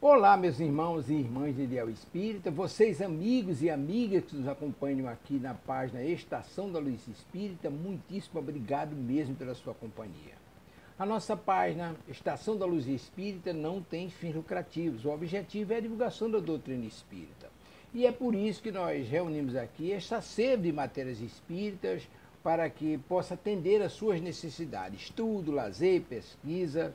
Olá, meus irmãos e irmãs de Ideal Espírita, vocês amigos e amigas que nos acompanham aqui na página Estação da Luz Espírita, muitíssimo obrigado mesmo pela sua companhia. A nossa página Estação da Luz Espírita não tem fins lucrativos, o objetivo é a divulgação da doutrina espírita. E é por isso que nós reunimos aqui esta sede de matérias espíritas para que possa atender às suas necessidades, estudo, lazer, pesquisa.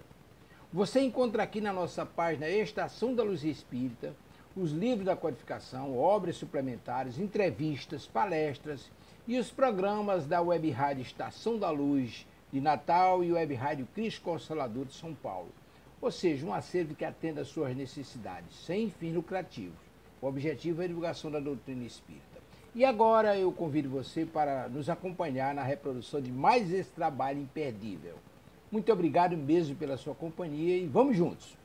Você encontra aqui na nossa página Estação da Luz Espírita os livros da codificação, obras suplementares, entrevistas, palestras e os programas da Web Rádio Estação da Luz de Natal e Web Rádio Cristo Consolador de São Paulo. Ou seja, um acervo que atenda às suas necessidades, sem fins lucrativos. O objetivo é a divulgação da doutrina espírita. E agora eu convido você para nos acompanhar na reprodução de mais esse trabalho imperdível. Muito obrigado mesmo pela sua companhia e vamos juntos!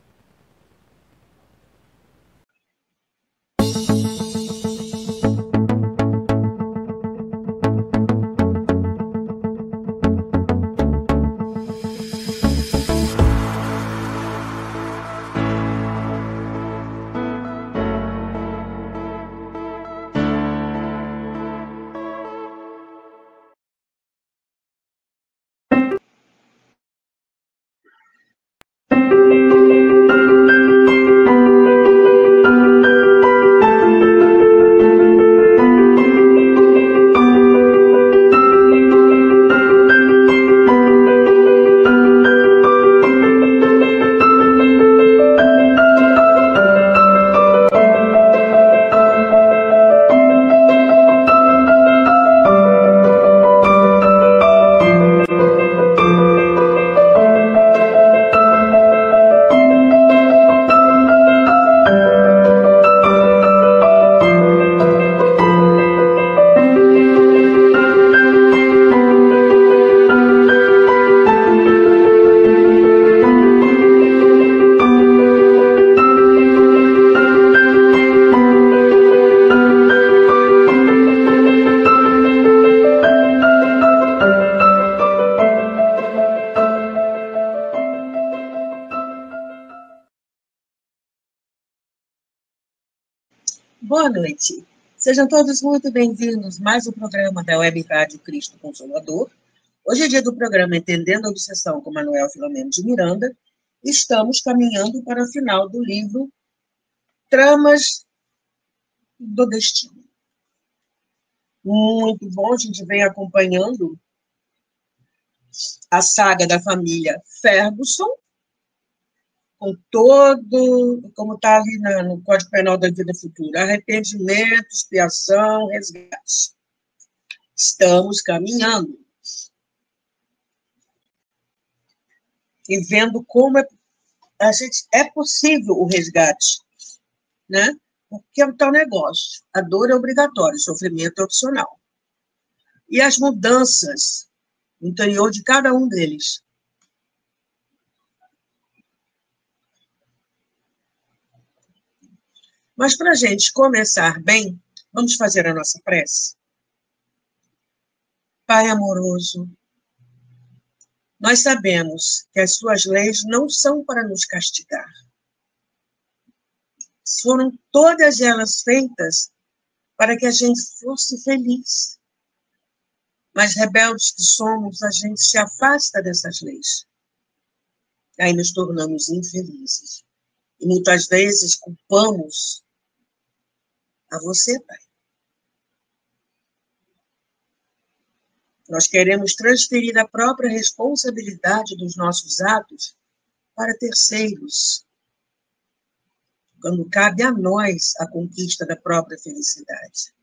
Boa noite. Sejam todos muito bem-vindos a mais um programa da Web Rádio Cristo Consolador. Hoje é dia do programa Entendendo a Obsessão com Manuel Filomeno de Miranda. Estamos caminhando para o final do livro Tramas do Destino. Muito bom, a gente vem acompanhando a saga da família Ferguson, com todo, como está ali no Código Penal da Vida Futura, arrependimento, expiação, resgate. Estamos caminhando e vendo como é possível o resgate, né? Porque é um tal negócio. A dor é obrigatória, o sofrimento é opcional. E as mudanças no interior de cada um deles. Mas, para a gente começar bem, vamos fazer a nossa prece? Pai amoroso, nós sabemos que as suas leis não são para nos castigar. Foram todas elas feitas para que a gente fosse feliz. Mas, rebeldes que somos, a gente se afasta dessas leis. Aí nos tornamos infelizes. E muitas vezes culpamos a você, Pai. Nós queremos transferir a própria responsabilidade dos nossos atos para terceiros, quando cabe a nós a conquista da própria felicidade.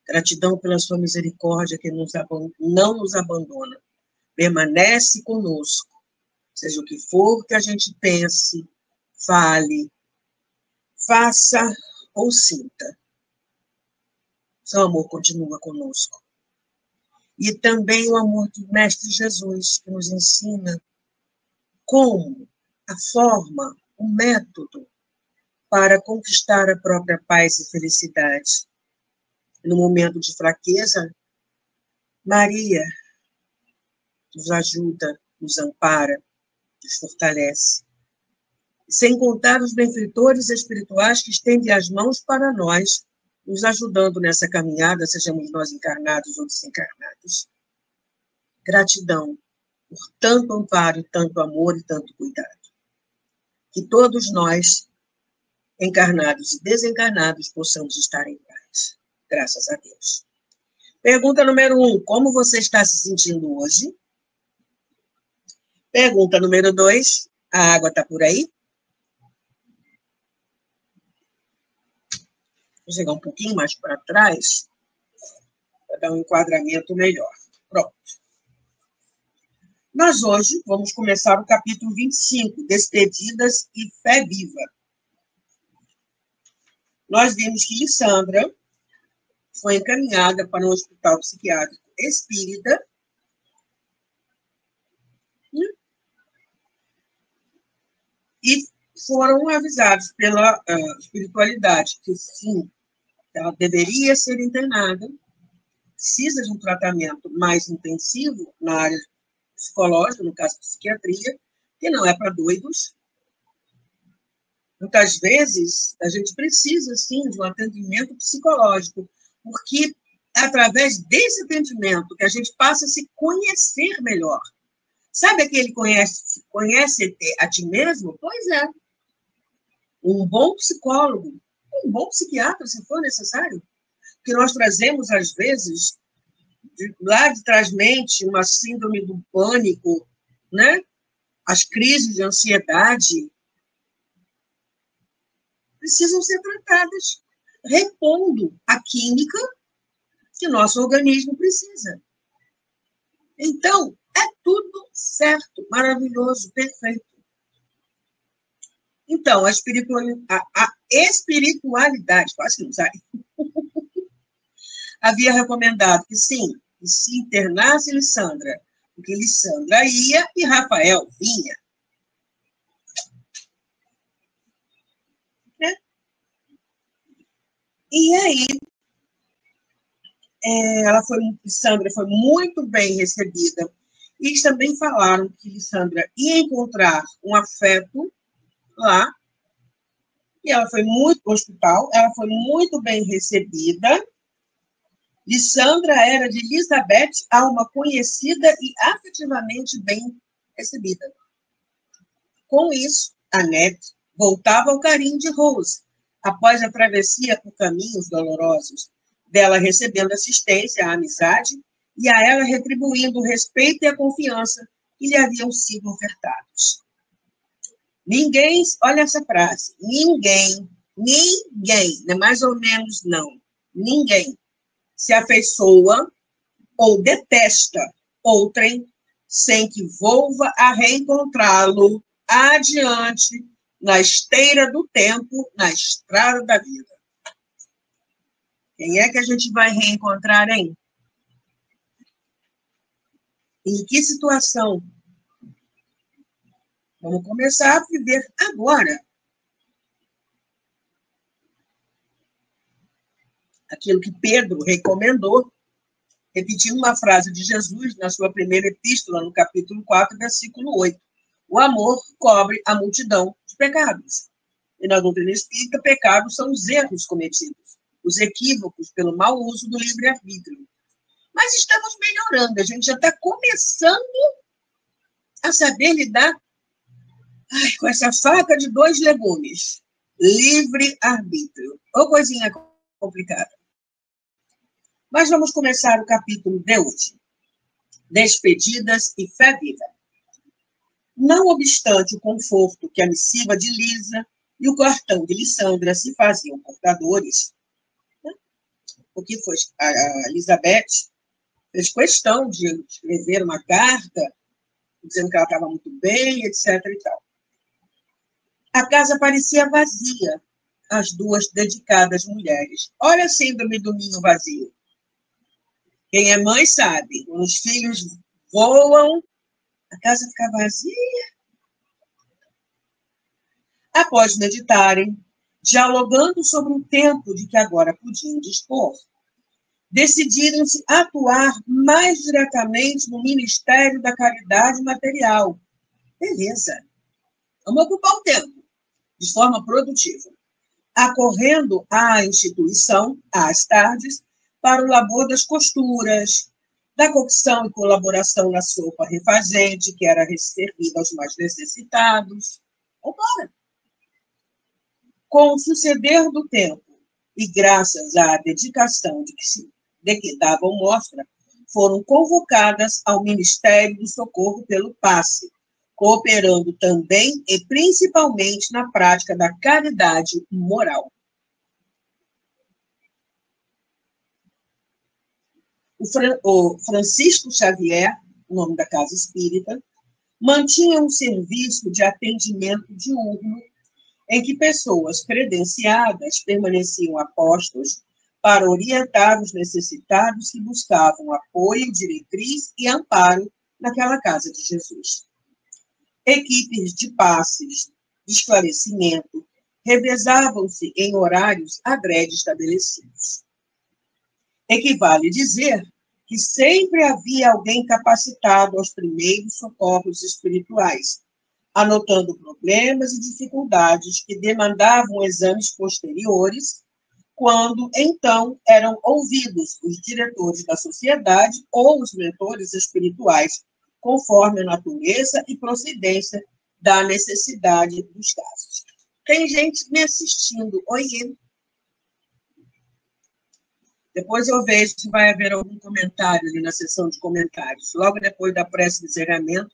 Gratidão pela sua misericórdia que não nos abandona, permanece conosco, seja o que for que a gente pense, fale, faça ou sinta. Seu amor continua conosco. E também o amor do Mestre Jesus, que nos ensina como, a forma, o método para conquistar a própria paz e felicidade. No momento de fraqueza, Maria nos ajuda, nos ampara, nos fortalece. sem contar os benfeitores espirituais que estendem as mãos para nós, nos ajudando nessa caminhada, sejamos nós encarnados ou desencarnados. Gratidão por tanto amparo, tanto amor e tanto cuidado. Que todos nós, encarnados e desencarnados, possamos estar em paz. Graças a Deus. Pergunta número 1, como você está se sentindo hoje? Pergunta número 2, a água está por aí? Vou chegar um pouquinho mais para trás, para dar um enquadramento melhor. Pronto. Nós hoje vamos começar o capítulo 25, Despedidas e Fé Viva. Nós vimos que Lissandra foi encaminhada para um hospital psiquiátrico espírita, e foram avisados pela espiritualidade que, sim, ela deveria ser internada, precisa de um tratamento mais intensivo na área psicológica, no caso, psiquiatria, que não é para doidos. Muitas vezes, a gente precisa, sim, de um atendimento psicológico, porque é através desse atendimento que a gente passa a se conhecer melhor. Sabe aquele conhece a ti mesmo? Pois é. Um bom psicólogo, um bom psiquiatra, se for necessário, que nós trazemos, às vezes, lá de trás-mente, uma síndrome do pânico, né? As crises de ansiedade precisam ser tratadas, repondo a química que nosso organismo precisa. Então, é tudo certo, maravilhoso, perfeito. Então, a espiritualidade, quase que não sai, havia recomendado que sim, que se internasse Lissandra, porque Lissandra ia e Rafael vinha. Né? E aí, Lissandra foi muito bem recebida. E eles também falaram que Lissandra ia encontrar um afeto lá, e ela foi muito no hospital, ela foi muito bem recebida. Lissandra era de Elizabeth, alma conhecida e afetivamente bem recebida. Com isso, Annette voltava ao carinho de Rose, após a travessia por caminhos dolorosos, dela recebendo assistência à amizade e a ela retribuindo o respeito e a confiança que lhe haviam sido ofertados. Ninguém, olha essa frase, ninguém, não é mais ou menos não, ninguém se afeiçoa ou detesta outrem sem que volva a reencontrá-lo adiante na esteira do tempo, na estrada da vida. Quem é que a gente vai reencontrar, hein? Em que situação? Vamos começar a viver agora. Aquilo que Pedro recomendou, repetindo uma frase de Jesus na sua primeira epístola, no capítulo 4, versículo 8. O amor cobre a multidão de pecados. E na doutrina espírita, pecados são os erros cometidos, os equívocos pelo mau uso do livre-arbítrio. Mas estamos melhorando, a gente já está começando a saber lidar com essa faca de dois legumes. Livre-arbítrio. Ou coisinha complicada. Mas vamos começar o capítulo de hoje. Despedidas e fé viva. Não obstante o conforto que a missiva de Lisa e o cartão de Lissandra se faziam portadores, né? Porque foi a Elizabeth fez questão de escrever uma carta dizendo que ela estava muito bem, etc. e tal. A casa parecia vazia, as duas dedicadas mulheres. Olha a síndrome do ninho vazio. Quem é mãe sabe, quando os filhos voam, a casa fica vazia. Após meditarem, dialogando sobre o tempo de que agora podiam dispor, decidiram-se atuar mais diretamente no Ministério da Caridade Material. Beleza, vamos ocupar o tempo. de forma produtiva, acorrendo à instituição, às tardes, para o labor das costuras, da cocção e colaboração na sopa refazente, que era servida aos mais necessitados. Vambora! Com o suceder do tempo, e graças à dedicação de que davam mostra, foram convocadas ao Ministério do Socorro pelo passe, cooperando também e principalmente na prática da caridade moral. O Francisco Xavier, o nome da Casa Espírita, mantinha um serviço de atendimento diurno em que pessoas credenciadas permaneciam a postos para orientar os necessitados que buscavam apoio, diretriz e amparo naquela casa de Jesus. Equipes de passes, de esclarecimento, revezavam-se em horários adrede estabelecidos. Equivale dizer que sempre havia alguém capacitado aos primeiros socorros espirituais, anotando problemas e dificuldades que demandavam exames posteriores, quando, então, eram ouvidos os diretores da sociedade ou os mentores espirituais, conforme a natureza e procedência da necessidade dos casos. Tem gente me assistindo. Oiê! Depois eu vejo se vai haver algum comentário ali na seção de comentários. Logo depois da prece de encerramento,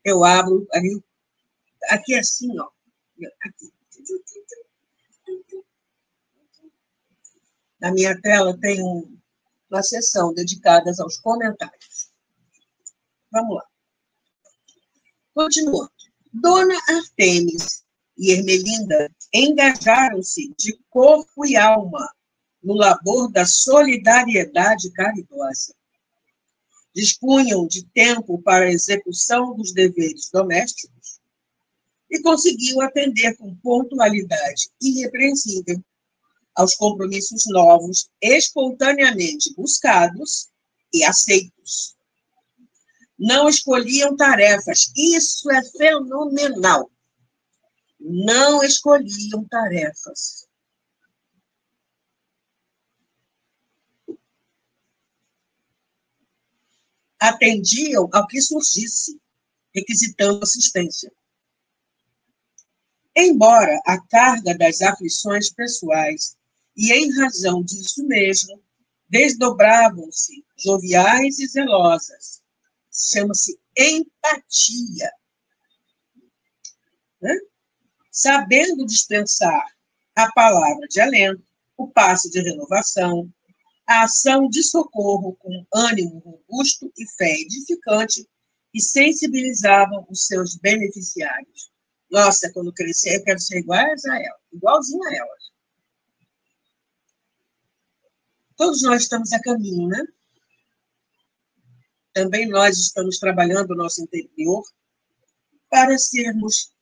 eu abro ali, aqui assim, ó. Aqui. Na minha tela tem uma seção dedicada aos comentários. Vamos lá. Continuando. Dona Artemis e Ermelinda engajaram-se de corpo e alma no labor da solidariedade caridosa. Dispunham de tempo para a execução dos deveres domésticos e conseguiam atender com pontualidade irrepreensível aos compromissos novos, espontaneamente buscados e aceitos. Não escolhiam tarefas, isso é fenomenal. Não escolhiam tarefas. Atendiam ao que surgisse, requisitando assistência. Embora a carga das aflições pessoais, e em razão disso mesmo, desdobravam-se joviais e zelosas. Chama-se empatia. Né? Sabendo dispensar a palavra de alento, o passe de renovação, a ação de socorro com ânimo robusto e fé edificante, e sensibilizavam os seus beneficiários. Nossa, quando crescer, eu quero ser igualzinho a elas. Todos nós estamos a caminho, né? Também nós estamos trabalhando o nosso interior para sermos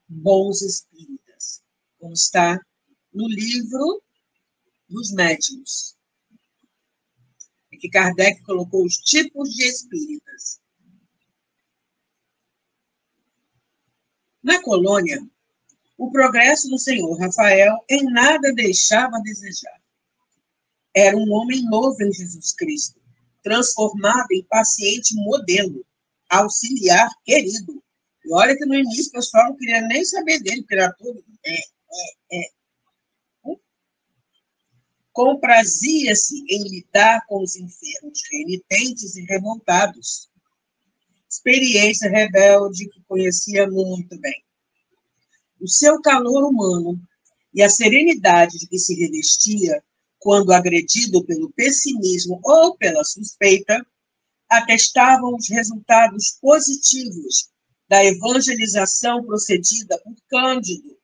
bons espíritas, como está no livro dos médiuns, em que Kardec colocou os tipos de espíritas. Na colônia, o progresso do senhor Rafael em nada deixava a desejar. Era um homem novo em Jesus Cristo, transformado em paciente modelo, auxiliar querido. E olha que no início o pessoal não queria nem saber dele, porque era tudo... Comprazia-se em lidar com os enfermos, renitentes e revoltados. Experiência rebelde que conhecia muito bem. O seu calor humano e a serenidade de que se revestia quando agredido pelo pessimismo ou pela suspeita, atestavam os resultados positivos da evangelização procedida por Cândido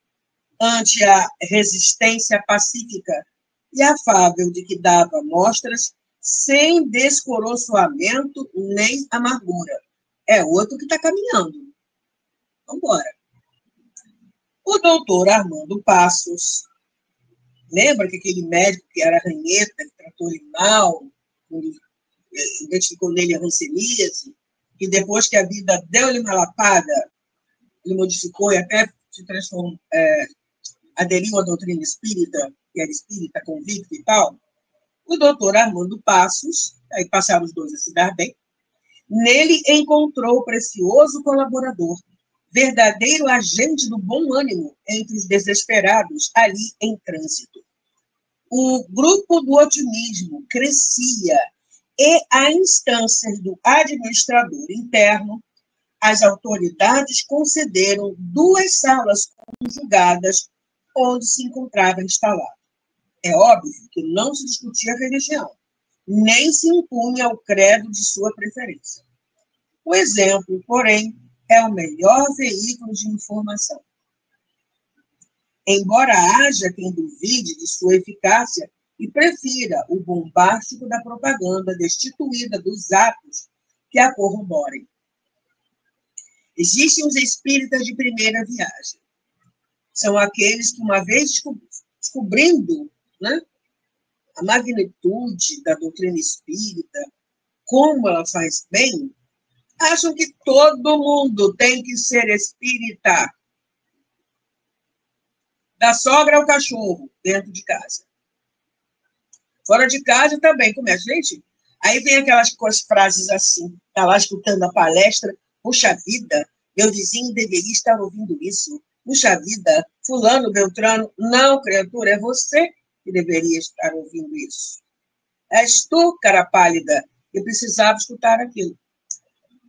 ante a resistência pacífica e afável de que dava mostras sem descoroçoamento nem amargura. É outro que está caminhando. Vamos embora. O doutor Armando Passos, lembra que aquele médico que era ranheta, que tratou ele mal, identificou nele a hanseníase, que depois que a vida deu-lhe uma lapada, ele modificou e até se transformou, aderiu à doutrina espírita, que era espírita convicto e tal, o doutor Armando Passos, aí passaram os dois a se dar bem, nele encontrou o precioso colaborador, verdadeiro agente do bom ânimo entre os desesperados ali em trânsito. O grupo do otimismo crescia e, a instâncias do administrador interno, as autoridades concederam 2 salas conjugadas onde se encontrava instalado. É óbvio que não se discutia a religião, nem se impunha o credo de sua preferência. O exemplo, porém, é o melhor veículo de informação. Embora haja quem duvide de sua eficácia e prefira o bombástico da propaganda destituída dos atos que a corroborem. Existem os espíritas de primeira viagem. São aqueles que, uma vez descobrindo, né, a magnitude da doutrina espírita, como ela faz bem, acham que todo mundo tem que ser espírita. Da sogra ao cachorro, dentro de casa. Fora de casa também começa. Gente, aí vem aquelas frases assim, tá lá escutando a palestra, puxa vida, meu vizinho deveria estar ouvindo isso. Puxa vida, fulano, beltrano. Não, criatura, é você que deveria estar ouvindo isso. És tu, cara pálida, que precisava escutar aquilo.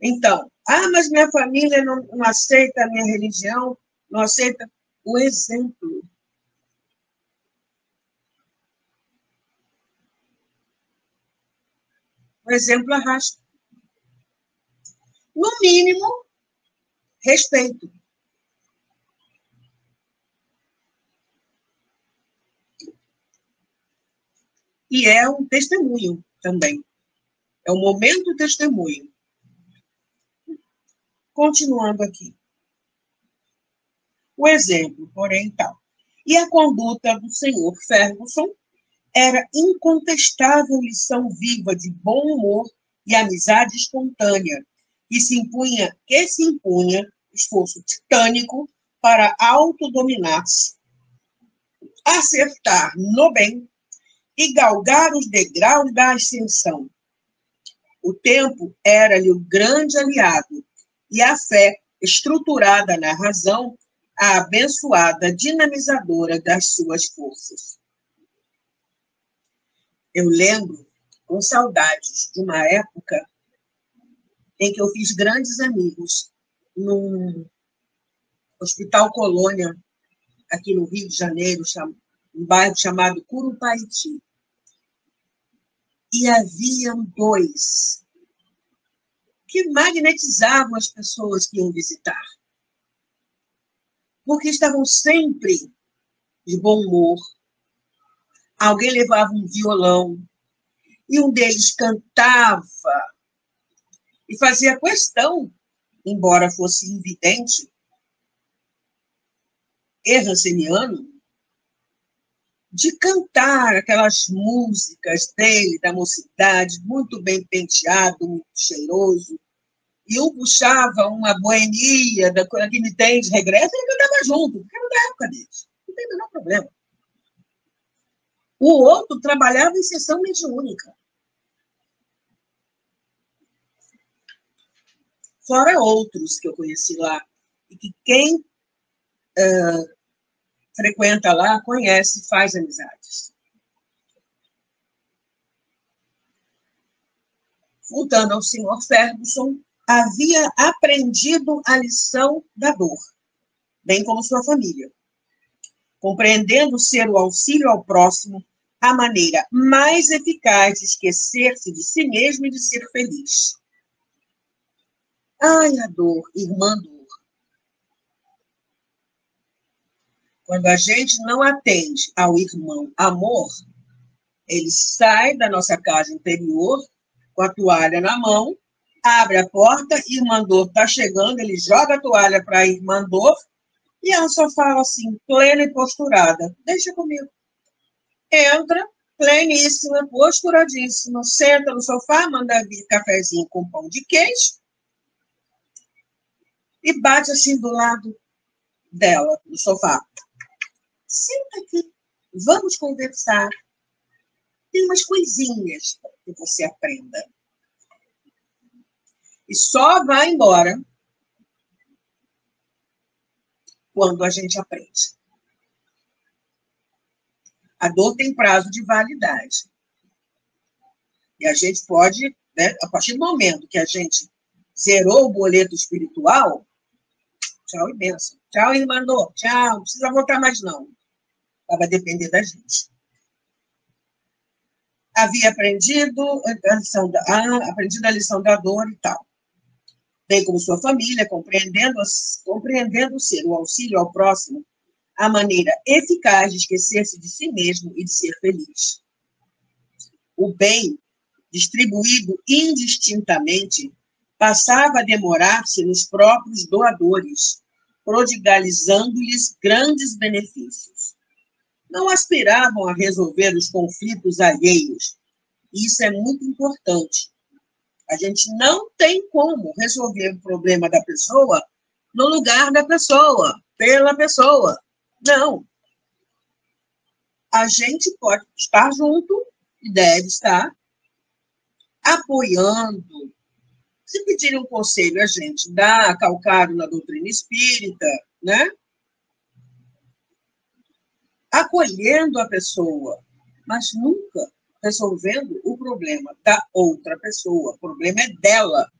Então, mas minha família não aceita a minha religião, não aceita o exemplo. O exemplo arrasta. No mínimo, respeito. E é um testemunho também. É um momento testemunho. Continuando aqui. O exemplo, porém, tal. E a conduta do senhor Ferguson era incontestável lição viva de bom humor e amizade espontânea, que se impunha esforço titânico para autodominar-se, acertar no bem e galgar os degraus da ascensão. O tempo era-lhe o grande aliado e a fé, estruturada na razão, a abençoada dinamizadora das suas forças. Eu lembro com saudades de uma época em que eu fiz grandes amigos num Hospital Colônia, aqui no Rio de Janeiro, um bairro chamado Curupaiti. E haviam 2 que magnetizavam as pessoas que iam visitar, porque estavam sempre de bom humor. Alguém levava um violão, e um deles cantava e fazia questão, embora fosse invidente e ranceniano, de cantar aquelas músicas dele, da mocidade, muito bem penteado, muito cheiroso. E um puxava uma boemia daquele tem de regresso, e ele cantava junto, porque era da época deles. Não tem o menor problema. O outro trabalhava em sessão mediúnica. Fora outros que eu conheci lá, e que quem frequenta lá, conhece, faz amizades. Voltando ao senhor Ferguson, havia aprendido a lição da dor, bem como sua família, compreendendo ser o auxílio ao próximo a maneira mais eficaz de esquecer-se de si mesmo e de ser feliz. Ai, a dor, irmã dor. Quando a gente não atende ao irmão amor, ele sai da nossa casa interior com a toalha na mão, abre a porta, irmã dor está chegando, ele joga a toalha para a irmã dor e ela só fala assim, plena e posturada, deixa comigo. Entra, pleníssima, posturadíssima, senta no sofá, manda vir cafezinho com pão de queijo e bate assim do lado dela, no sofá. Senta aqui, vamos conversar. Tem umas coisinhas para que você aprenda. E só vai embora quando a gente aprende. A dor tem prazo de validade. E a gente pode, né, a partir do momento que a gente zerou o boleto espiritual, tchau e benção. Tchau, irmã, tchau, não precisa voltar mais não. Vai depender da gente. Havia aprendido a lição da dor e tal. Bem como sua família, compreendendo ser o auxílio ao próximo a maneira eficaz de esquecer-se de si mesmo e de ser feliz. O bem, distribuído indistintamente, passava a demorar-se nos próprios doadores, prodigalizando-lhes grandes benefícios. Não aspiravam a resolver os conflitos alheios. Isso é muito importante. A gente não tem como resolver o problema da pessoa no lugar da pessoa, pela pessoa. Não. A gente pode estar junto, e deve estar, apoiando. Se pedirem um conselho, a gente dá, calcado na doutrina espírita, né? Acolhendo a pessoa, mas nunca resolvendo o problema da outra pessoa. O problema é dela,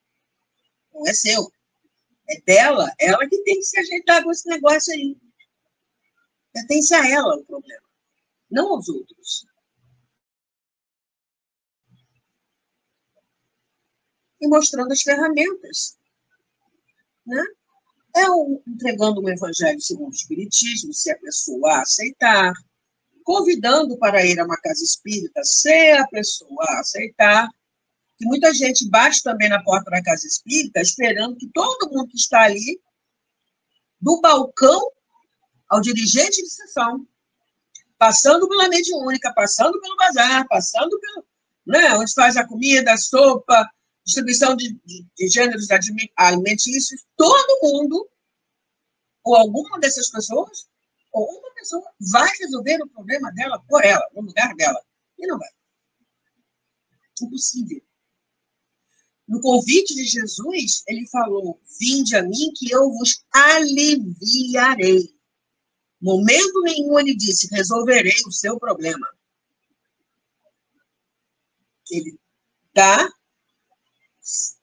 não é seu. É dela, ela que tem que se ajeitar com esse negócio aí. Pertence a ela o problema, não aos outros. E mostrando as ferramentas, né? Entregando um evangelho segundo o Espiritismo, se a pessoa aceitar, convidando para ir a uma casa espírita, se a pessoa aceitar, que muita gente bate também na porta da casa espírita, esperando que todo mundo que está ali, do balcão ao dirigente de sessão, passando pela mediúnica, passando pelo bazar, passando pelo, né, onde faz a comida, a sopa, distribuição de gêneros alimentícios, todo mundo, ou alguma dessas pessoas, ou uma pessoa vai resolver o problema dela por ela, no lugar dela. E não vai. Impossível. No convite de Jesus, ele falou: vinde a mim que eu vos aliviarei. Momento nenhum ele disse: resolverei o seu problema. Ele dá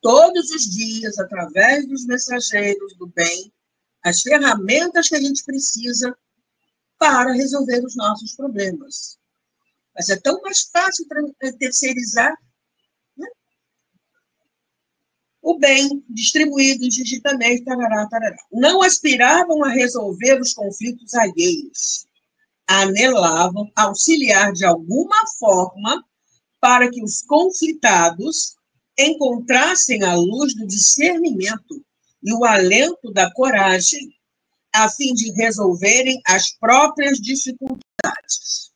todos os dias, através dos mensageiros do bem, as ferramentas que a gente precisa para resolver os nossos problemas. Mas é tão mais fácil terceirizar, né? O bem distribuído indistintamente, tarará, tarará. Não aspiravam a resolver os conflitos alheios. Anelavam auxiliar de alguma forma para que os conflitados encontrassem a luz do discernimento e o alento da coragem, a fim de resolverem as próprias dificuldades.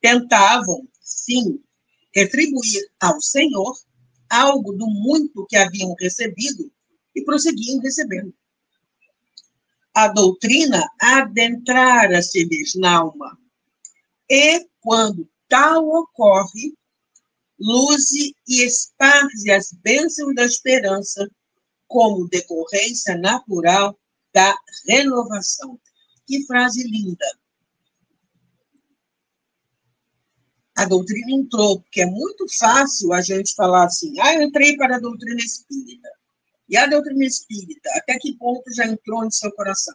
Tentavam, sim, retribuir ao Senhor algo do muito que haviam recebido e prosseguiam recebendo. A doutrina adentrara-se-lhes na alma, e, quando tal ocorre, luze e esparze as bênçãos da esperança como decorrência natural da renovação. Que frase linda! A doutrina entrou, porque é muito fácil a gente falar assim: eu entrei para a doutrina espírita. E a doutrina espírita, até que ponto já entrou no seu coração?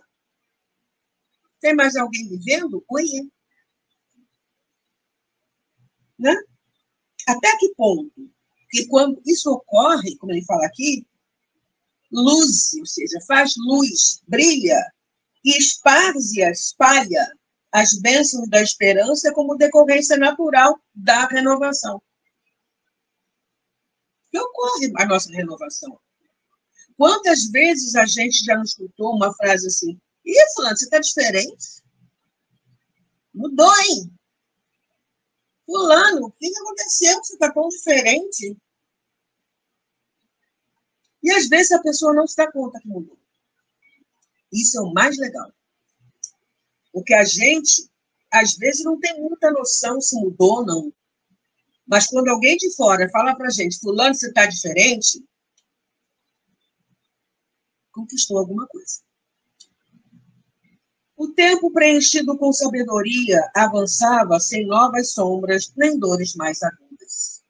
Tem mais alguém vivendo? Oiê. Né? Até que ponto? Porque quando isso ocorre, como ele fala aqui, luz, ou seja, faz luz, brilha, e espalha as bênçãos da esperança como decorrência natural da renovação. Que ocorre a nossa renovação? Quantas vezes a gente já não escutou uma frase assim: ih, fulano, você está diferente? Mudou, hein? Fulano, o que aconteceu? Você está tão diferente? E às vezes a pessoa não se dá conta que mudou. Isso é o mais legal. Porque a gente, às vezes, não tem muita noção se mudou ou não. Mas quando alguém de fora fala para a gente, fulano, você está diferente, conquistou alguma coisa. O tempo preenchido com sabedoria avançava sem novas sombras nem dores mais agudas.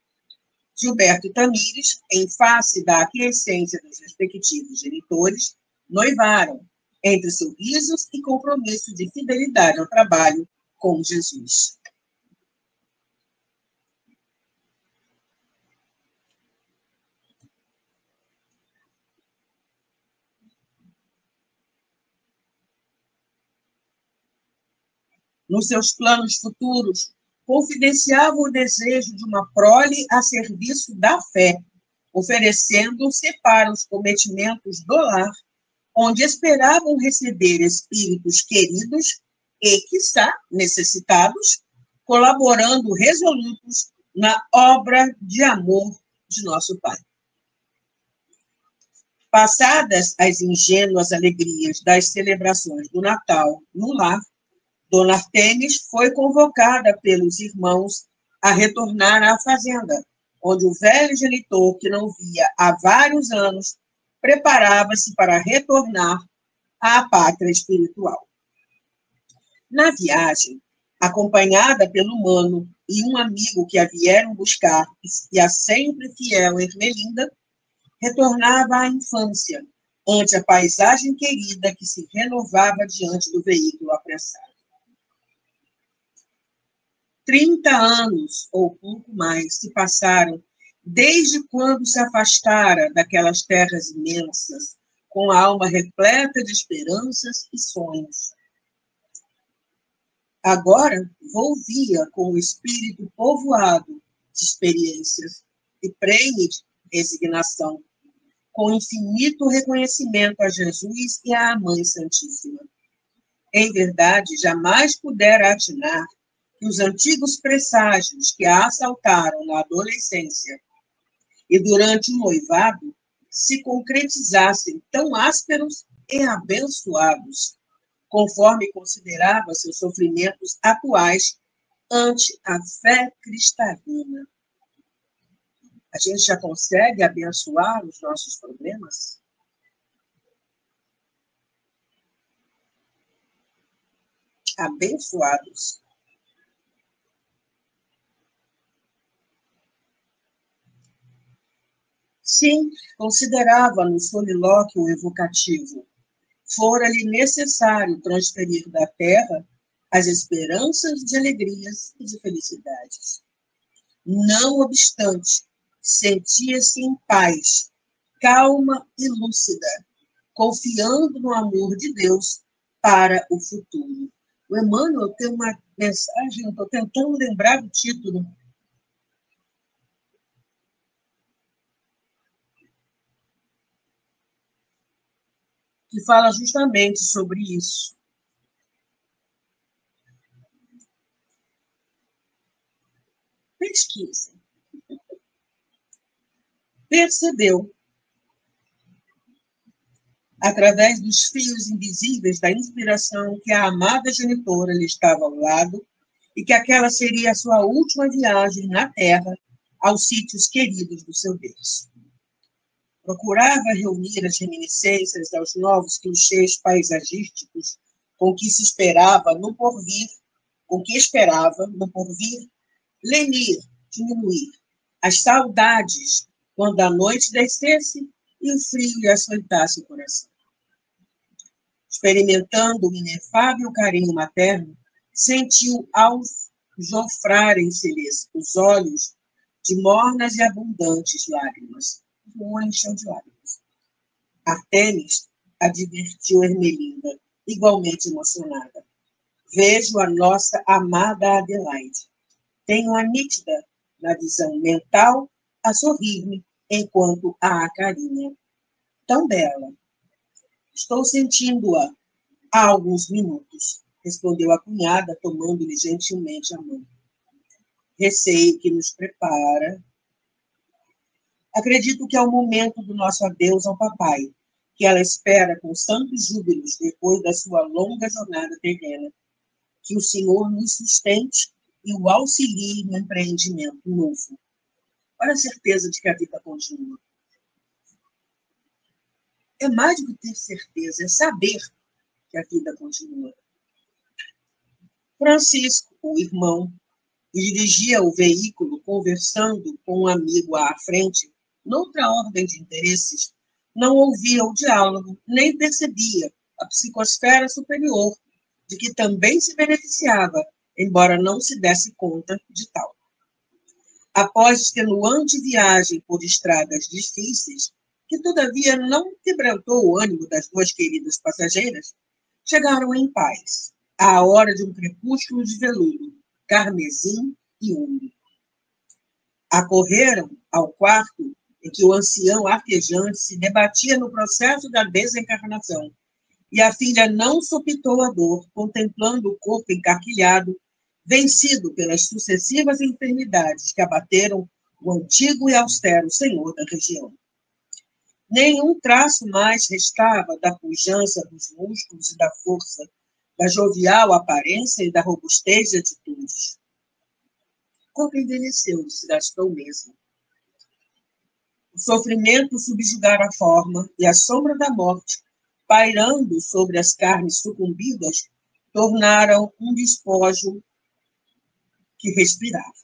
Gilberto e Tamires, em face da aquiescência dos respectivos genitores, noivaram, entre sorrisos e compromisso de fidelidade ao trabalho com Jesus. Nos seus planos futuros, confidenciava o desejo de uma prole a serviço da fé, oferecendo-se para os cometimentos do lar, onde esperavam receber espíritos queridos e, quiçá, necessitados, colaborando resolutos na obra de amor de nosso Pai. Passadas as ingênuas alegrias das celebrações do Natal no lar, Dona Artemis foi convocada pelos irmãos a retornar à fazenda, onde o velho genitor, que não via há vários anos, preparava-se para retornar à pátria espiritual. Na viagem, acompanhada pelo Mano e um amigo que a vieram buscar, e a sempre fiel Ermelinda, retornava à infância, ante a paisagem querida que se renovava diante do veículo apressado. 30 anos, ou pouco mais, se passaram desde quando se afastara daquelas terras imensas, com a alma repleta de esperanças e sonhos. Agora volvia com o espírito povoado de experiências e prenhe de resignação, com infinito reconhecimento a Jesus e à Mãe Santíssima. Em verdade, jamais pudera atinar que os antigos presságios que a assaltaram na adolescência e durante o noivado se concretizassem tão ásperos e abençoados, conforme considerava seus sofrimentos atuais ante a fé cristalina. A gente já consegue abençoar os nossos problemas? Abençoados. Sim, considerava no solilóquio evocativo. Fora-lhe necessário transferir da terra as esperanças de alegrias e de felicidades. Não obstante, sentia-se em paz, calma e lúcida, confiando no amor de Deus para o futuro. O Emmanuel tem uma mensagem, estou tentando lembrar o título. Que fala justamente sobre isso. Pesquisa. Percebeu, através dos fios invisíveis da inspiração, que a amada genitora lhe estava ao lado e que aquela seria a sua última viagem na Terra aos sítios queridos do seu berço. Procurava reunir as reminiscências aos novos clichês paisagísticos com que se esperava no porvir, com que esperava no porvir lenir, diminuir, as saudades quando a noite descesse e o frio lhe açoitasse o coração. Experimentando o inefável carinho materno, sentiu aljofrarem-se-lhe os olhos de mornas e abundantes lágrimas. Um olho encheu de lágrimas. Artemis advertiu Ermelinda, igualmente emocionada. Vejo a nossa amada Adelaide. Tenho a nítida, na visão mental, a sorrir-me enquanto a acarinha. Tão bela. Estou sentindo-a há alguns minutos, respondeu a cunhada, tomando-lhe gentilmente a mão. Receio que nos prepara Acredito que é o momento do nosso adeus ao papai, que ela espera com santos júbilos depois da sua longa jornada terrena. Que o Senhor nos sustente e o auxilie no empreendimento novo. Olha a certeza de que a vida continua. É mais do que ter certeza, é saber que a vida continua. Francisco, o irmão, que dirigia o veículo conversando com um amigo à frente, noutra ordem de interesses, não ouvia o diálogo, nem percebia a psicosfera superior, de que também se beneficiava, embora não se desse conta de tal. Após extenuante viagem por estradas difíceis, que todavia não quebrantou o ânimo das duas queridas passageiras, chegaram em paz, à hora de um crepúsculo de veludo, carmesim e ouro. Acorreram ao quarto em que o ancião arquejante se debatia no processo da desencarnação, e a filha não sopitou a dor, contemplando o corpo encarquilhado, vencido pelas sucessivas enfermidades que abateram o antigo e austero senhor da região. Nenhum traço mais restava da pujança dos músculos e da força, da jovial aparência e da robustez de atitudes. O corpo envelheceu, desgastou mesmo. O sofrimento subjugara a forma e a sombra da morte, pairando sobre as carnes sucumbidas, tornaram um despojo que respirava.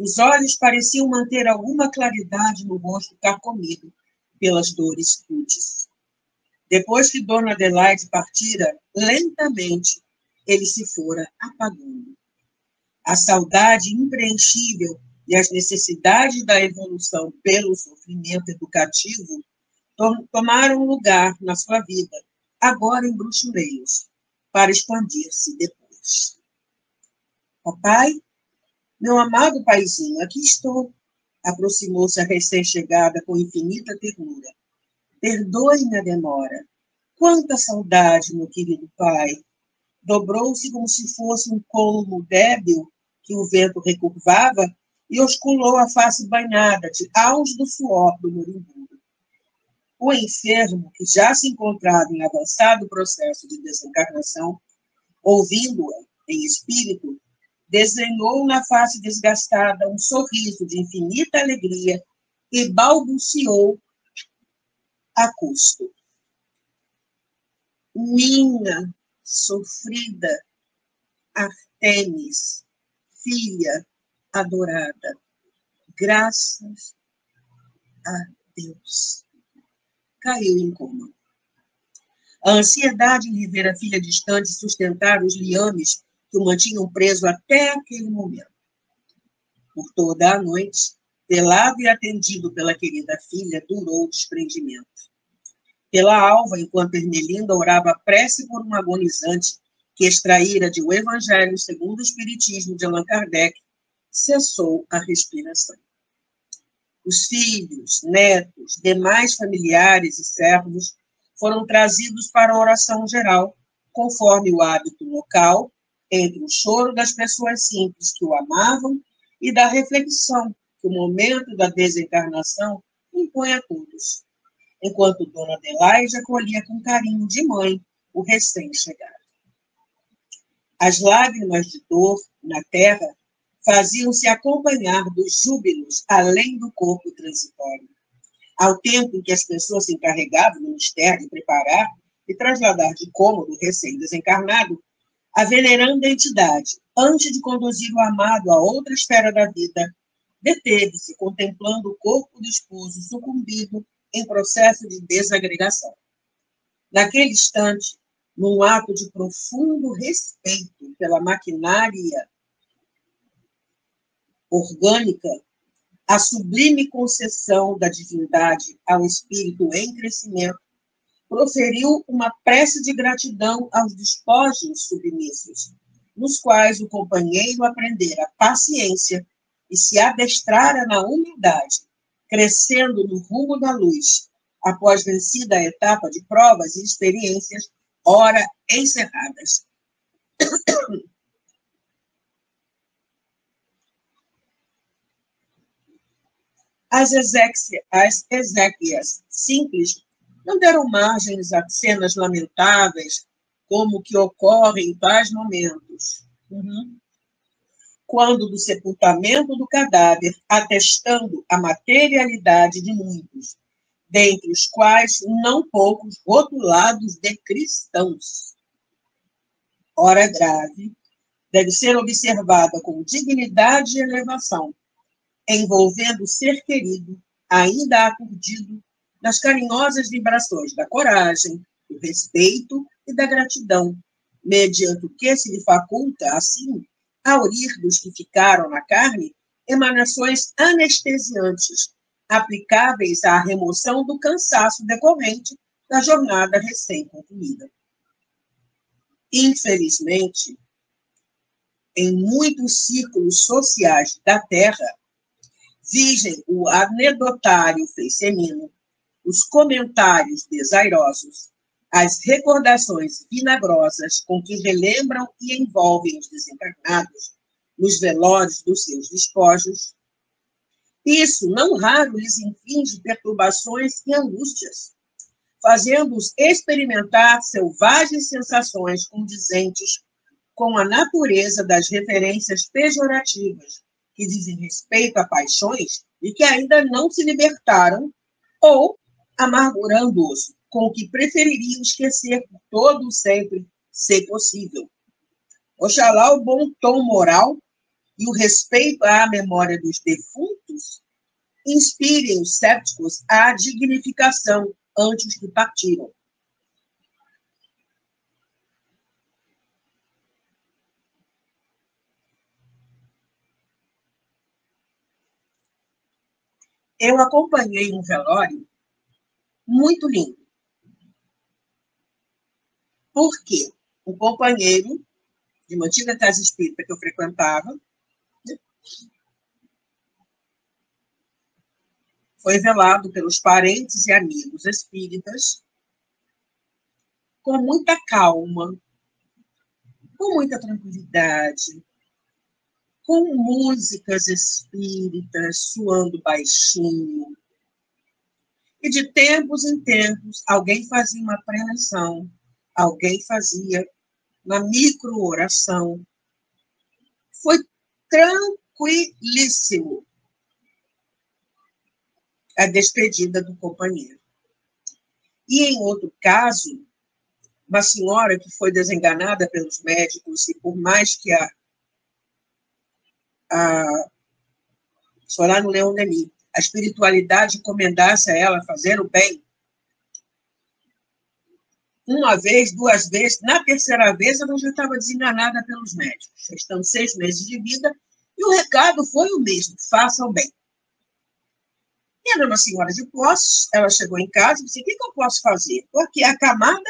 Os olhos pareciam manter alguma claridade no rosto carcomido pelas dores rudes. Depois que Dona Adelaide partira, lentamente, ele se fora apagando. A saudade impreenchível e as necessidades da evolução pelo sofrimento educativo tomaram lugar na sua vida, agora em bruxuleiros, para expandir-se depois. Papai, meu amado paizinho, aqui estou. Aproximou-se a recém-chegada com infinita ternura. Perdoe-me a demora. Quanta saudade, meu querido pai. Dobrou-se como se fosse um colmo débil que o vento recurvava e osculou a face banhada de aos do suor do moribundo. O enfermo, que já se encontrava em avançado processo de desencarnação, ouvindo-a em espírito, desenhou na face desgastada um sorriso de infinita alegria e balbuciou a custo. Minha sofrida Artemis, filha adorada, graças a Deus. Caiu em coma. A ansiedade em rever a filha distante sustentar os liames que o mantinham preso até aquele momento. Por toda a noite, velado e atendido pela querida filha, durou o desprendimento. Pela alva, enquanto Ermelinda orava a prece por um agonizante que extraíra de O Evangelho segundo o Espiritismo de Allan Kardec, cessou a respiração. Os filhos, netos, demais familiares e servos foram trazidos para a oração geral, conforme o hábito local, entre o choro das pessoas simples que o amavam e da reflexão que o momento da desencarnação impõe a todos, enquanto Dona Adelaide acolhia com carinho de mãe o recém-chegado. As lágrimas de dor na terra faziam-se acompanhar dos júbilos além do corpo transitório. Ao tempo em que as pessoas se encarregavam do mistério de preparar e trasladar de cômodo o recém-desencarnado, a veneranda entidade, antes de conduzir o amado a outra esfera da vida, deteve-se contemplando o corpo do esposo sucumbido em processo de desagregação. Naquele instante, num ato de profundo respeito pela maquinária orgânica, a sublime concessão da divindade ao espírito em crescimento, proferiu uma prece de gratidão aos despojos submissos, nos quais o companheiro aprendera paciência e se adestrara na humildade, crescendo no rumo da luz, após vencida a etapa de provas e experiências, ora encerradas. As exéquias simples não deram margens a cenas lamentáveis, como que ocorrem em tais momentos. Quando do sepultamento do cadáver, atestando a materialidade de muitos, dentre os quais não poucos rotulados de cristãos. Hora grave, deve ser observada com dignidade e elevação, envolvendo o ser querido, ainda aturdido, nas carinhosas vibrações da coragem, do respeito e da gratidão, mediante o que se lhe faculta, assim, aurir dos que ficaram na carne emanações anestesiantes, aplicáveis à remoção do cansaço decorrente da jornada recém-concluída. Infelizmente, em muitos círculos sociais da Terra, vigem o anedotário feminino, os comentários desairosos, as recordações vinagrosas com que relembram e envolvem os desencarnados nos velórios dos seus despojos. Isso, não raro, lhes inflige perturbações e angústias, fazendo-os experimentar selvagens sensações condizentes com a natureza das referências pejorativas que dizem respeito a paixões e que ainda não se libertaram, ou amargurando-os com o que prefeririam esquecer por todo o sempre, se possível. Oxalá o bom tom moral e o respeito à memória dos defuntos inspirem os céticos à dignificação ante os que partiram. Eu acompanhei um velório muito lindo. Por quê? Um companheiro de uma antiga casa espírita que eu frequentava foi velado pelos parentes e amigos espíritas com muita calma, com muita tranquilidade, com músicas espíritas soando baixinho. E de tempos em tempos, alguém fazia uma preleção, alguém fazia uma micro-oração. Foi tranquilíssimo a despedida do companheiro. E em outro caso, uma senhora que foi desenganada pelos médicos, e por mais que Solano Leão Denis, a espiritualidade encomendasse a ela fazer o bem, uma vez, duas vezes, na terceira vez ela já estava desenganada pelos médicos, estão 6 meses de vida, e o recado foi o mesmo: faça o bem. E era uma senhora de posses, ela chegou em casa e disse: o que eu posso fazer? Estou aqui acamada,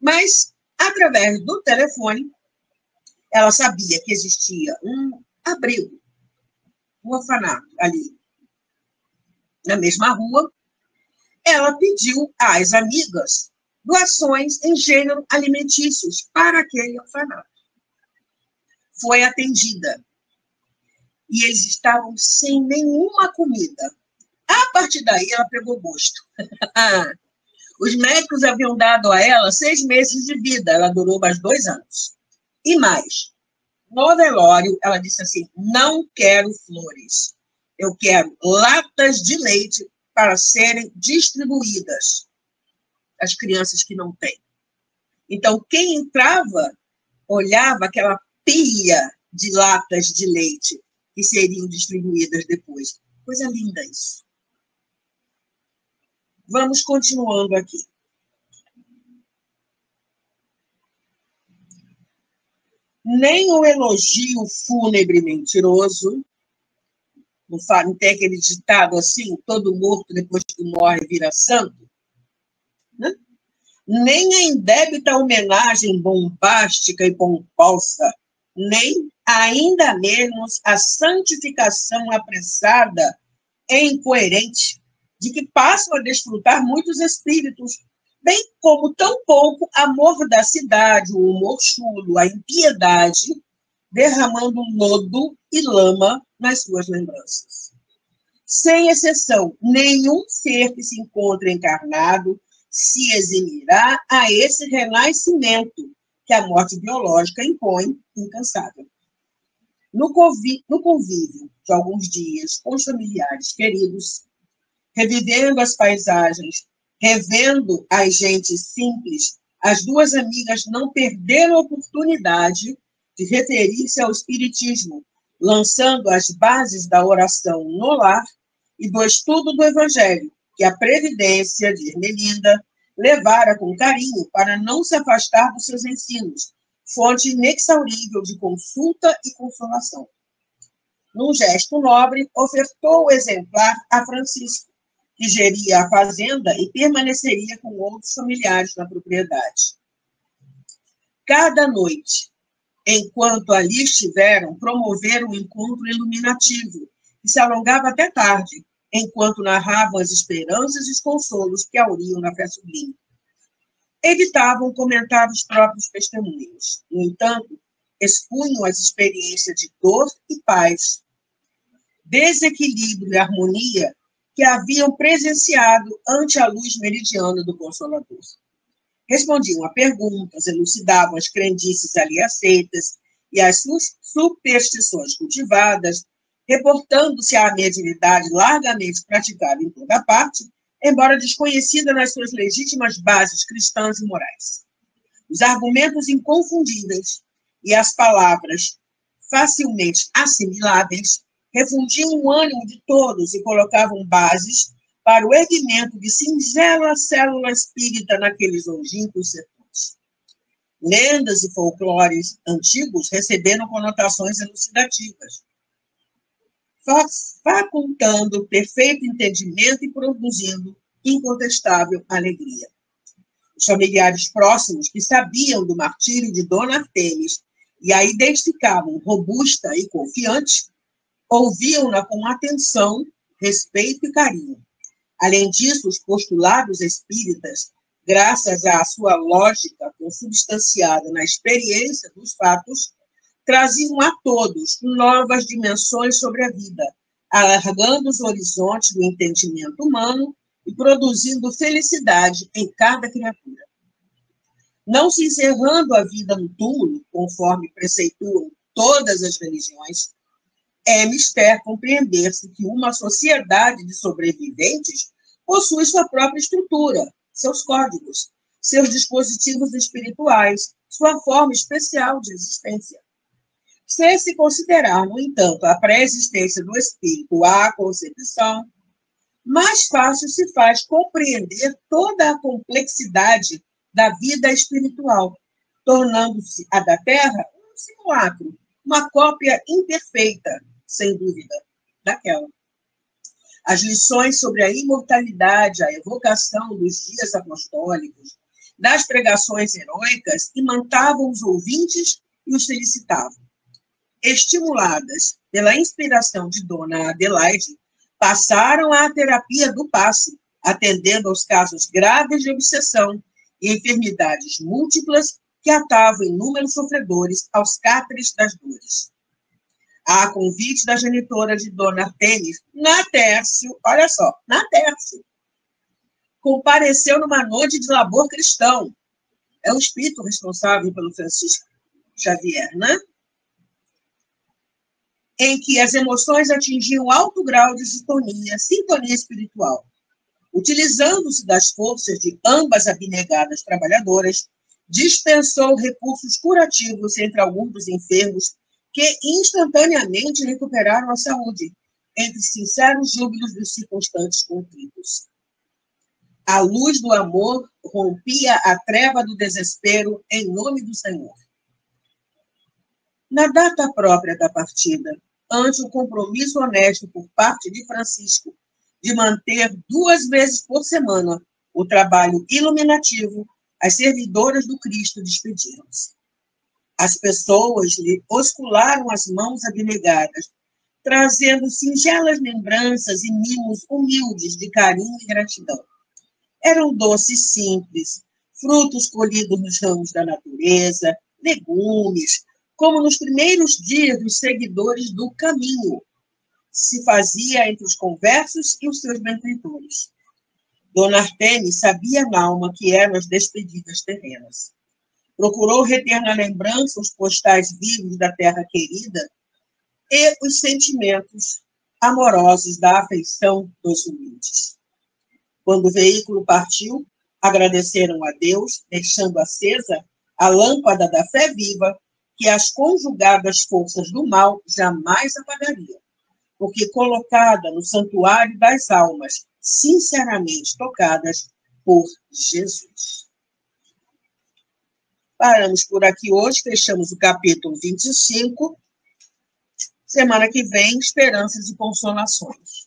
mas, através do telefone, ela sabia que existia um abrigo, um orfanato ali, na mesma rua. Ela pediu às amigas doações em gênero alimentícios para aquele orfanato. Foi atendida. E eles estavam sem nenhuma comida. A partir daí, ela pegou gosto. Os médicos haviam dado a ela 6 meses de vida. Ela durou mais 2 anos. E mais, no velório, ela disse assim: não quero flores. Eu quero latas de leite para serem distribuídas às crianças que não têm. Então, quem entrava, olhava aquela pilha de latas de leite que seriam distribuídas depois. Coisa linda isso. Vamos continuando aqui. Nem o elogio fúnebre mentiroso, não tem aquele ditado assim: todo morto depois que morre vira santo, né? Nem a indébita homenagem bombástica e pomposa, nem, ainda menos, a santificação apressada e incoerente de que passam a desfrutar muitos espíritos, bem como tampouco a mordacidade, o humor chulo, a impiedade, derramando lodo e lama nas suas lembranças. Sem exceção, nenhum ser que se encontra encarnado se eximirá a esse renascimento que a morte biológica impõe incansável. No convívio de alguns dias com os familiares queridos, revivendo as paisagens, revendo as gentes simples, as duas amigas não perderam a oportunidade de referir-se ao Espiritismo, lançando as bases da oração no lar e do estudo do Evangelho, que a previdência de Ermelinda levara com carinho para não se afastar dos seus ensinos, fonte inexaurível de consulta e consolação. Num gesto nobre, ofertou o exemplar a Francisco, que geria a fazenda e permaneceria com outros familiares na propriedade. Cada noite, enquanto ali estiveram, promoveram um encontro iluminativo, que se alongava até tarde, enquanto narravam as esperanças e os consolos que auriam na fé sublime. Evitavam comentar os próprios testemunhos. No entanto, expunham as experiências de dor e paz, desequilíbrio e harmonia que haviam presenciado ante a luz meridiana do Consolador. Respondiam a perguntas, elucidavam as crendices ali aceitas e as superstições cultivadas, reportando-se à mediunidade largamente praticada em toda parte, embora desconhecida nas suas legítimas bases cristãs e morais. Os argumentos inconfundíveis e as palavras facilmente assimiláveis refundiam o ânimo de todos e colocavam bases para o erguimento de singela célula espírita naqueles longínquos sertões. Lendas e folclores antigos receberam conotações elucidativas, facultando perfeito entendimento e produzindo incontestável alegria. Os familiares próximos, que sabiam do martírio de Dona Artemis e a identificavam robusta e confiante, ouviam-na com atenção, respeito e carinho. Além disso, os postulados espíritas, graças à sua lógica consubstanciada na experiência dos fatos, traziam a todos novas dimensões sobre a vida, alargando os horizontes do entendimento humano e produzindo felicidade em cada criatura. Não se encerrando a vida no túmulo, conforme preceituam todas as religiões, é mister compreender-se que uma sociedade de sobreviventes possui sua própria estrutura, seus códigos, seus dispositivos espirituais, sua forma especial de existência. Se se considerar, no entanto, a pré-existência do espírito à concepção, mais fácil se faz compreender toda a complexidade da vida espiritual, tornando-se a da Terra um simulacro, uma cópia imperfeita, sem dúvida, daquela. As lições sobre a imortalidade, a evocação dos dias apostólicos, das pregações heróicas, imantavam os ouvintes e os felicitavam. Estimuladas pela inspiração de Dona Adelaide, passaram à terapia do passe, atendendo aos casos graves de obsessão e enfermidades múltiplas que atavam inúmeros sofredores aos cátares das dores. A convite da genitora de Dona Artemis, Natércio, olha só, Natércio, compareceu numa noite de labor cristão. É o espírito responsável pelo Francisco Xavier, né? Em que as emoções atingiam alto grau de sintonia espiritual. Utilizando-se das forças de ambas abnegadas trabalhadoras, dispensou recursos curativos entre alguns dos enfermos que instantaneamente recuperaram a saúde, entre sinceros júbilos dos circunstantes contritos. A luz do amor rompia a treva do desespero em nome do Senhor. Na data própria da partida, ante o compromisso honesto por parte de Francisco de manter 2 vezes por semana o trabalho iluminativo, as servidoras do Cristo despediram-se. As pessoas lhe oscularam as mãos abnegadas, trazendo singelas lembranças e mimos humildes de carinho e gratidão. Eram doces simples, frutos colhidos nos ramos da natureza, legumes, como nos primeiros dias dos seguidores do caminho. se fazia entre os conversos e os seus benfeitores. Dona Artemis sabia na alma que eram as despedidas terrenas. Procurou reter na lembrança os postais vivos da terra querida e os sentimentos amorosos da afeição dos humildes. Quando o veículo partiu, agradeceram a Deus, deixando acesa a lâmpada da fé viva que as conjugadas forças do mal jamais apagariam, porque colocada no santuário das almas, sinceramente tocadas por Jesus. Paramos por aqui hoje, fechamos o capítulo 25. Semana que vem, esperanças e consolações.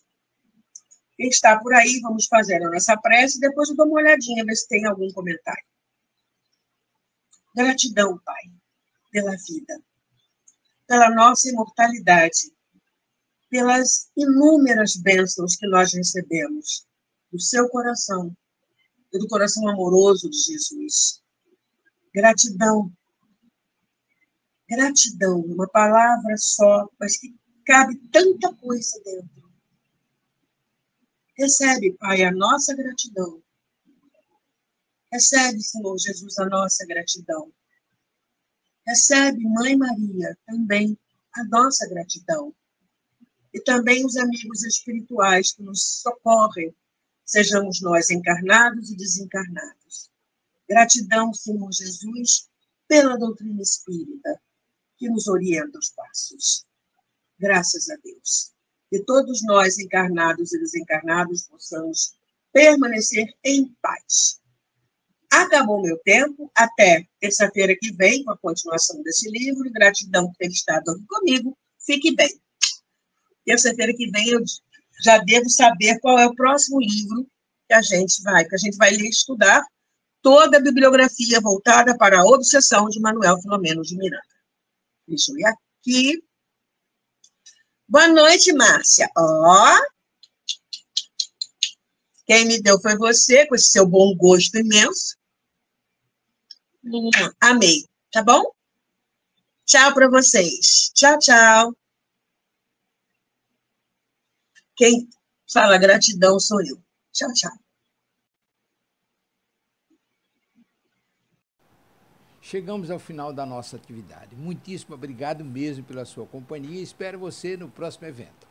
Quem está por aí, vamos fazer a nossa prece e depois eu dou uma olhadinha, ver se tem algum comentário. Gratidão, Pai, pela vida, pela nossa imortalidade, pelas inúmeras bênçãos que nós recebemos do seu coração e do coração amoroso de Jesus. Gratidão. Gratidão, uma palavra só, mas que cabe tanta coisa dentro. Recebe, Pai, a nossa gratidão. Recebe, Senhor Jesus, a nossa gratidão. Recebe, Mãe Maria, também a nossa gratidão. E também os amigos espirituais que nos socorrem, sejamos nós encarnados e desencarnados. Gratidão, Senhor Jesus, pela doutrina espírita, que nos orienta os passos. Graças a Deus. Que todos nós, encarnados e desencarnados, possamos permanecer em paz. Acabou meu tempo, até terça-feira que vem, com a continuação desse livro. Gratidão por ter estado aqui comigo. Fique bem. Terça-feira que vem eu já devo saber qual é o próximo livro que a gente vai ler e estudar toda a bibliografia voltada para a obsessão de Manuel Filomeno de Miranda. Deixa eu ir aqui. Boa noite, Márcia. Quem me deu foi você, com esse seu bom gosto imenso. Amei, tá bom? Tchau para vocês. Tchau, tchau. Quem fala gratidão sou eu. Tchau, tchau. Chegamos ao final da nossa atividade. Muitíssimo obrigado mesmo pela sua companhia e espero você no próximo evento.